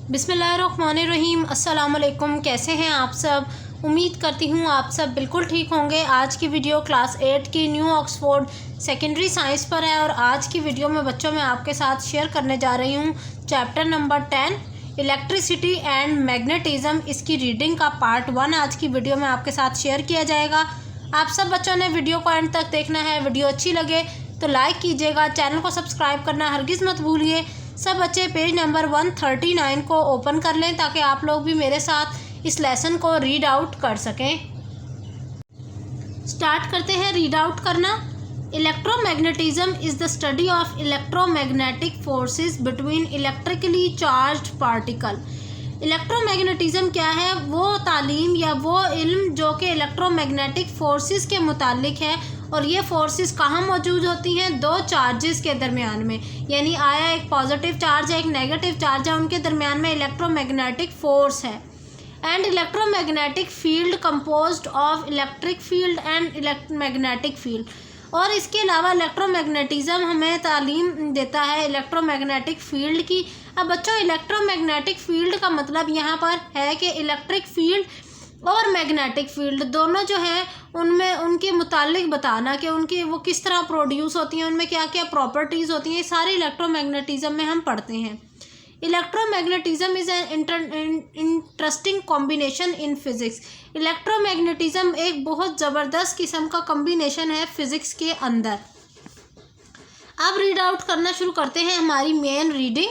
बिस्मिल्लाहिर्रहमानिर्रहीम। अस्सलाम वालेकुम। कैसे हैं आप सब? उम्मीद करती हूँ आप सब बिल्कुल ठीक होंगे। आज की वीडियो क्लास 8 की न्यू ऑक्सफोर्ड सेकेंडरी साइंस पर है और आज की वीडियो में बच्चों मैं आपके साथ शेयर करने जा रही हूँ chapter number 10 electricity and magnetism. इसकी रीडिंग का पार्ट 1 आज की वीडियो में आपके साथ शेयर किया जाएगा। आप सब बच्चों ने वीडियो को एंड तक देखना है। वीडियो अच्छी लगे तो लाइक कीजिएगा, चैनल को सब्सक्राइब करना हरगिज़ मत भूलिए। सब बच्चे पेज नंबर 139 को ओपन कर लें ताकि आप लोग भी मेरे साथ इस लेसन को रीड आउट कर सकें। स्टार्ट करते हैं रीड आउट करना। Electromagnetism is the study of electromagnetic forces between electrically charged particle. Electromagnetism क्या है? वो तालीम या वो इल्म जो कि इलेक्ट्रोमैग्नेटिक फोर्सेस के मुतालिक है और ये फोर्सेस कहाँ मौजूद होती हैं? दो चार्जेस के दरमियान में, यानी आया एक पॉजिटिव चार्ज है एक नेगेटिव चार्ज है, उनके दरमियान में इलेक्ट्रोमैग्नेटिक फोर्स है। And electromagnetic field composed of electric field and magnetic field. और इसके अलावा इलेक्ट्रोमैग्नेटिज्म हमें तालीम देता है इलेक्ट्रोमैग्नेटिक फील्ड की। अब बच्चों, इलेक्ट्रोमैग्नेटिक फील्ड का मतलब यहाँ पर है कि इलेक्ट्रिक फील्ड और मैग्नेटिक फील्ड दोनों जो हैं उनमें उनके मुतालिक बताना कि उनकी वो किस तरह प्रोड्यूस होती हैं, उनमें क्या क्या प्रॉपर्टीज़ होती हैं, ये सारे इलेक्ट्रोमैग्नेटिज्म में हम पढ़ते हैं। Electromagnetism is an interesting combination in physics. Electromagnetism एक बहुत ज़बरदस्त किस्म का कॉम्बिनेशन है फिज़िक्स के अंदर। अब रीड आउट करना शुरू करते हैं हमारी मेन रीडिंग।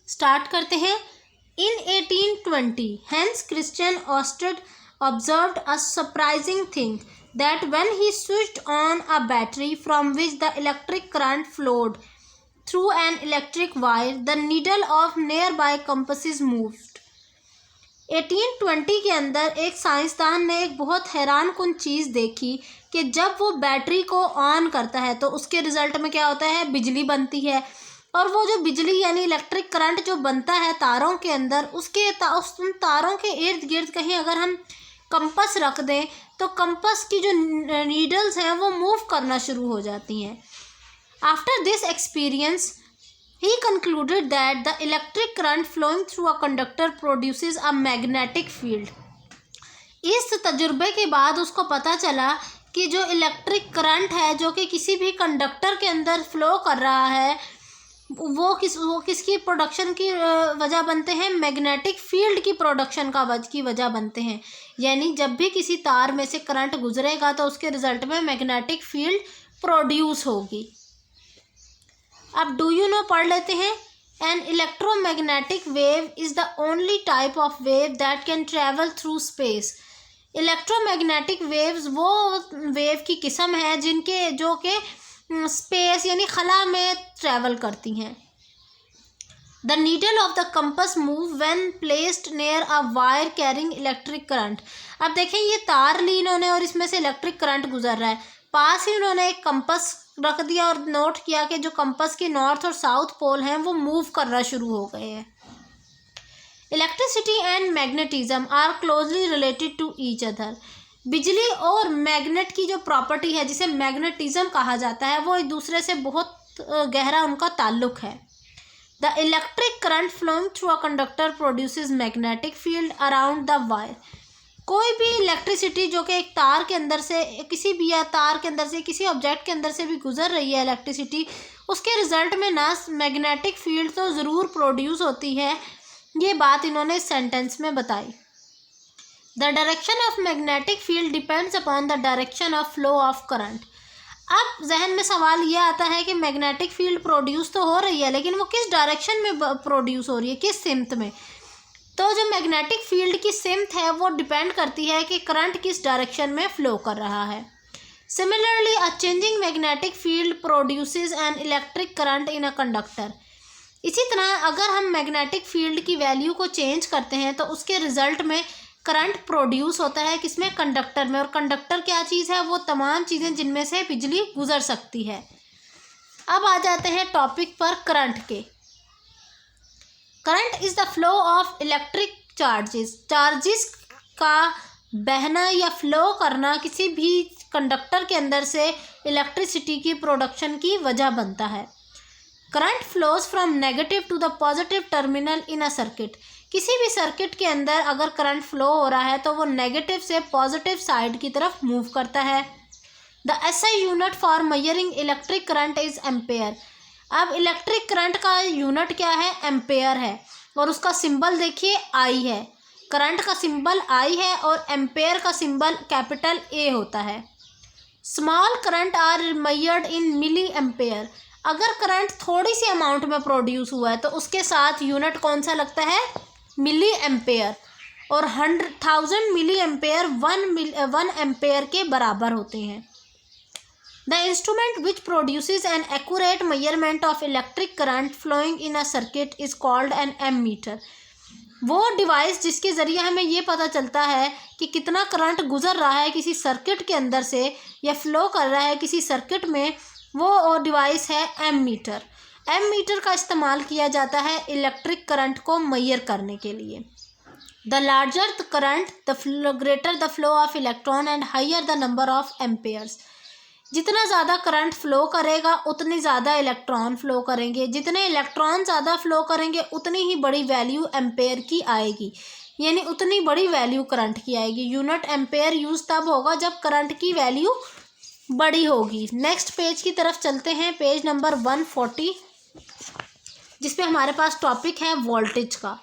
स्टार्ट करते हैं। In 1820, Hans Christian Ørsted observed a surprising thing, that when he switched on a battery from which the electric current flowed through an electric wire, the needle of nearby compasses moved. 1820 के अंदर एक साइंसदान ने एक बहुत हैरान कुन चीज़ देखी कि जब वो बैटरी को ऑन करता है तो उसके रिज़ल्ट में क्या होता है? बिजली बनती है। और वो जो बिजली यानी इलेक्ट्रिक करंट जो बनता है तारों के अंदर, उन तारों के इर्द गिर्द कहीं अगर हम कंपस रख दें तो कंपस की जो नीडल्स हैं वो मूव करना शुरू हो जाती हैं। After this experience he concluded that the electric current flowing through a conductor produces a magnetic field. इस तजुर्बे के बाद उसको पता चला कि जो इलेक्ट्रिक करंट है जो कि किसी भी कंडक्टर के अंदर फ्लो कर रहा है वो किसकी प्रोडक्शन की वजह बनते हैं? मैग्नेटिक फील्ड की प्रोडक्शन की वजह बनते हैं। यानी जब भी किसी तार में से करंट गुजरेगा तो उसके रिजल्ट में मैग्नेटिक फील्ड प्रोड्यूस होगी। अब डू यू नो पढ़ लेते हैं। An electromagnetic wave is the only type of wave that can travel through space. Electromagnetic waves वो वेव की किस्म है जिनके जो कि स्पेस यानी खला में ट्रैवल करती हैं। The needle of the compass move when placed near a wire carrying electric current. अब देखें, ये तार ली इन्होंने और इसमें से इलेक्ट्रिक करंट गुजर रहा है। पास ही उन्होंने एक कंपस रख दिया और नोट किया कि जो कंपस के नॉर्थ और साउथ पोल हैं वो मूव करना शुरू हो गए हैं। Electricity and magnetism are closely related to each other. बिजली और मैग्नेट की जो प्रॉपर्टी है जिसे मैग्नेटिज्म कहा जाता है वो एक दूसरे से बहुत गहरा उनका ताल्लुक है। The electric current flowing through a conductor produces magnetic field around the wire. कोई भी इलेक्ट्रिसिटी जो कि एक तार के अंदर से तार के अंदर से किसी ऑब्जेक्ट के अंदर से भी गुजर रही है इलेक्ट्रिसिटी, उसके रिजल्ट में ना मैग्नेटिक फील्ड तो ज़रूर प्रोड्यूस होती है। ये बात इन्होंने सेंटेंस में बताई। The direction of magnetic field depends upon the direction of flow of current. अब जहन में सवाल ये आता है कि मैग्नेटिक फील्ड प्रोड्यूस तो हो रही है लेकिन वो किस डायरेक्शन में प्रोड्यूस हो रही है, किस सिमत में? तो जो मैग्नेटिक फील्ड की सिमत है वो डिपेंड करती है कि करंट किस डायरेक्शन में फ़्लो कर रहा है। Similarly a changing magnetic field produces N electric current in a conductor. इसी तरह अगर हम मैग्नेटिक फील्ड की वैल्यू को चेंज करते हैं तो उसके रिज़ल्ट में करंट प्रोड्यूस होता है किसमें? कंडक्टर में। और कंडक्टर क्या चीज़ है? वो तमाम चीज़ें जिनमें से बिजली गुजर सकती है। अब आ जाते हैं टॉपिक पर करंट के। Current is the flow of electric charges का बहना या फ्लो करना किसी भी कंडक्टर के अंदर से इलेक्ट्रिसिटी की प्रोडक्शन की वजह बनता है। Current flows from negative to the positive terminal in a circuit. किसी भी सर्किट के अंदर अगर करंट फ्लो हो रहा है तो वो नेगेटिव से पॉजिटिव साइड की तरफ मूव करता है। The SI unit for measuring electric current is ampere. अब इलेक्ट्रिक करंट का यूनिट क्या है? एम्पेयर है, और उसका सिंबल देखिए आई है। करंट का सिंबल आई है और एम्पेयर का सिंबल कैपिटल ए होता है। Small current are measured in milliampere. अगर करंट थोड़ी सी अमाउंट में प्रोड्यूस हुआ है तो उसके साथ यूनिट कौन सा लगता है? Milliampere. और 100,000 मिली एम्पेयर 1 एम्पेयर के बराबर होते हैं। The instrument which produces an accurate measurement of electric current flowing in a circuit is called an ammeter. वो डिवाइस जिसके ज़रिए हमें ये पता चलता है कि कितना करंट गुजर रहा है किसी सर्किट के अंदर से या फ्लो कर रहा है किसी सर्किट में, वो डिवाइस है एमीटर। एमीटर का इस्तेमाल किया जाता है इलेक्ट्रिक करंट को मेजर करने के लिए। The larger the current the greater the flow of electron and higher the number of Ampere's. जितना ज़्यादा करंट फ्लो करेगा उतनी ज़्यादा इलेक्ट्रॉन फ्लो करेंगे, जितने इलेक्ट्रॉन ज़्यादा फ्लो करेंगे उतनी ही बड़ी वैल्यू एम्पेयर की आएगी, यानी उतनी बड़ी वैल्यू करंट की आएगी। यूनिट एम्पेयर यूज़ तब होगा जब करंट की वैल्यू बड़ी होगी। नेक्स्ट पेज की तरफ चलते हैं, पेज नंबर 140, जिसपे हमारे पास टॉपिक है वोल्टेज का।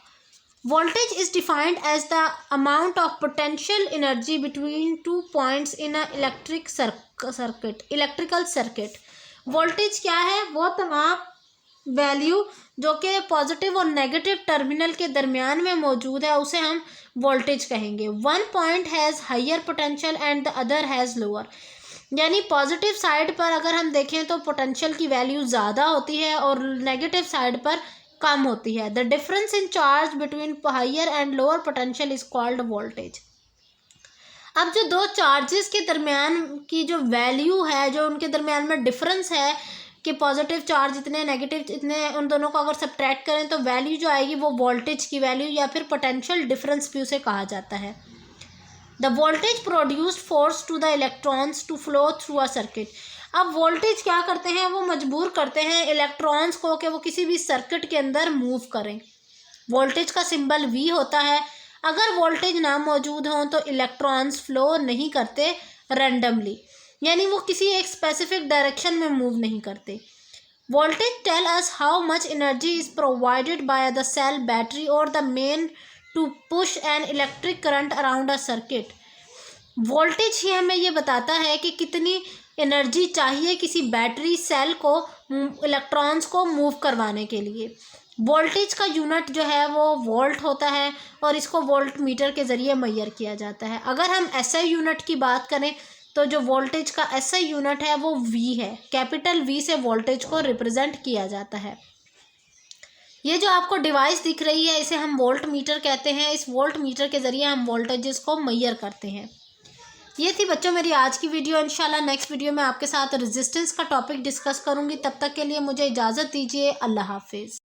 Voltage is defined as the amount of potential energy between two points in a electrical circuit। Voltage क्या है? वो तमाम वैल्यू जो कि पॉजिटिव और नेगेटिव टर्मिनल के दरमियान में मौजूद है उसे हम वोल्टेज कहेंगे। One point has higher potential and the other has lower. यानी पॉजिटिव साइड पर अगर हम देखें तो पोटेंशियल की वैल्यू ज़्यादा होती है और नेगेटिव साइड पर कम होती है। The difference in charge between higher and lower potential is called voltage. अब जो दो चार्जेस के दरमियान की जो वैल्यू है, जो उनके दरमियान में डिफरेंस है कि पॉजिटिव चार्ज इतने नेगेटिव इतने, उन दोनों को अगर सब्ट्रैक्ट करें तो वैल्यू जो आएगी वो वोल्टेज की वैल्यू या फिर पोटेंशियल डिफरेंस भी उसे कहा जाता है। The voltage produced force to the electrons to flow through a circuit. अब वोल्टेज क्या करते हैं? वो मजबूर करते हैं इलेक्ट्रॉन्स को कि वो किसी भी सर्किट के अंदर मूव करें। वोल्टेज का सिंबल वी होता है। अगर वोल्टेज ना मौजूद हो तो इलेक्ट्रॉन्स फ्लो नहीं करते रैंडमली, यानी वो किसी एक स्पेसिफिक डायरेक्शन में मूव नहीं करते। Voltage tell us how much energy is provided by the cell, battery or the main to push an electric current around a circuit. Voltage ही हमें ये बताता है कि कितनी एनर्जी चाहिए किसी बैटरी सेल को इलेक्ट्रॉन्स को मूव करवाने के लिए। वोल्टेज का यूनिट जो है वो वोल्ट होता है और इसको वोल्ट मीटर के ज़रिए मेजर किया जाता है। अगर हम एसआई यूनिट की बात करें तो जो वोल्टेज का एसआई यूनिट है वो वी है। कैपिटल वी से वोल्टेज को रिप्रेजेंट किया जाता है। ये जो आपको डिवाइस दिख रही है इसे हम वोल्ट मीटर कहते हैं। इस वोल्ट मीटर के ज़रिए हम वोल्टेजेस को मेजर करते हैं। ये थी बच्चों मेरी आज की वीडियो। इंशाल्लाह नेक्स्ट वीडियो में आपके साथ रेजिस्टेंस का टॉपिक डिस्कस करूंगी। तब तक के लिए मुझे इजाज़त दीजिए। अल्लाह हाफिज़।